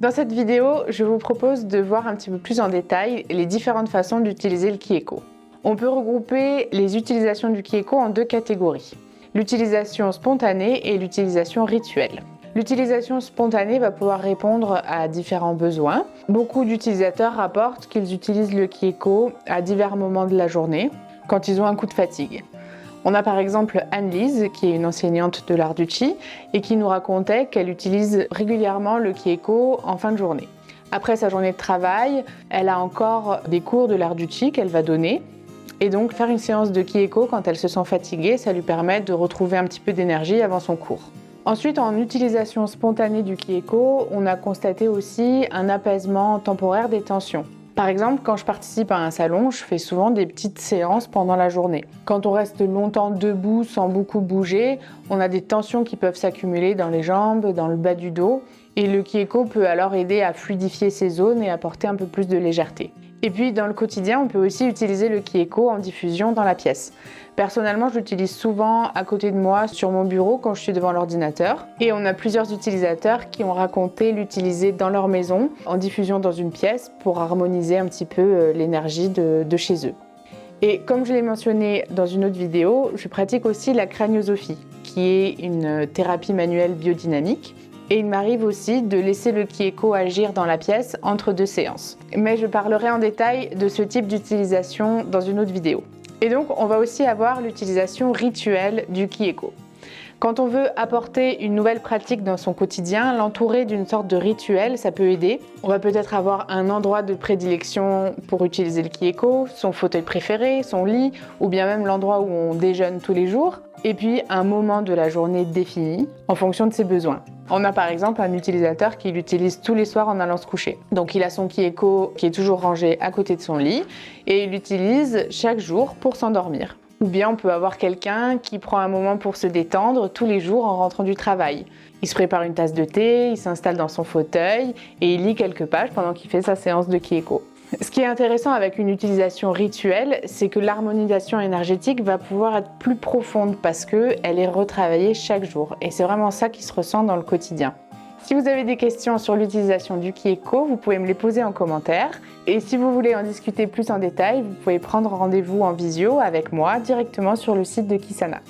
Dans cette vidéo, je vous propose de voir un petit peu plus en détail les différentes façons d'utiliser le Kieko. On peut regrouper les utilisations du Kieko en deux catégories. L'utilisation spontanée et l'utilisation rituelle. L'utilisation spontanée va pouvoir répondre à différents besoins. Beaucoup d'utilisateurs rapportent qu'ils utilisent le Kieko à divers moments de la journée, quand ils ont un coup de fatigue. On a par exemple Anne-Lise, qui est une enseignante de l'art du Qi, et qui nous racontait qu'elle utilise régulièrement le Kieko en fin de journée. Après sa journée de travail, elle a encore des cours de l'art du Qi qu'elle va donner. Et donc faire une séance de Kieko quand elle se sent fatiguée, ça lui permet de retrouver un petit peu d'énergie avant son cours. Ensuite, en utilisation spontanée du Kieko, on a constaté aussi un apaisement temporaire des tensions. Par exemple, quand je participe à un salon, je fais souvent des petites séances pendant la journée. Quand on reste longtemps debout sans beaucoup bouger, on a des tensions qui peuvent s'accumuler dans les jambes, dans le bas du dos. Et le Kieko peut alors aider à fluidifier ces zones et apporter un peu plus de légèreté. Et puis dans le quotidien, on peut aussi utiliser le Kieko en diffusion dans la pièce. Personnellement, je l'utilise souvent à côté de moi sur mon bureau quand je suis devant l'ordinateur. Et on a plusieurs utilisateurs qui ont raconté l'utiliser dans leur maison en diffusion dans une pièce pour harmoniser un petit peu l'énergie de chez eux. Et comme je l'ai mentionné dans une autre vidéo, je pratique aussi la craniosophie, qui est une thérapie manuelle biodynamique. Et il m'arrive aussi de laisser le Kieko agir dans la pièce entre deux séances. Mais je parlerai en détail de ce type d'utilisation dans une autre vidéo. Et donc, on va aussi avoir l'utilisation rituelle du Kieko. Quand on veut apporter une nouvelle pratique dans son quotidien, l'entourer d'une sorte de rituel, ça peut aider. On va peut-être avoir un endroit de prédilection pour utiliser le Kieko, son fauteuil préféré, son lit, ou bien même l'endroit où on déjeune tous les jours. Et puis un moment de la journée défini en fonction de ses besoins. On a par exemple un utilisateur qui l'utilise tous les soirs en allant se coucher. Donc il a son Kieko qui est toujours rangé à côté de son lit et il l'utilise chaque jour pour s'endormir. Ou bien on peut avoir quelqu'un qui prend un moment pour se détendre tous les jours en rentrant du travail. Il se prépare une tasse de thé, il s'installe dans son fauteuil et il lit quelques pages pendant qu'il fait sa séance de Kieko. Ce qui est intéressant avec une utilisation rituelle, c'est que l'harmonisation énergétique va pouvoir être plus profonde parce qu'elle est retravaillée chaque jour. Et c'est vraiment ça qui se ressent dans le quotidien. Si vous avez des questions sur l'utilisation du Kieko, vous pouvez me les poser en commentaire. Et si vous voulez en discuter plus en détail, vous pouvez prendre rendez-vous en visio avec moi directement sur le site de Kisana.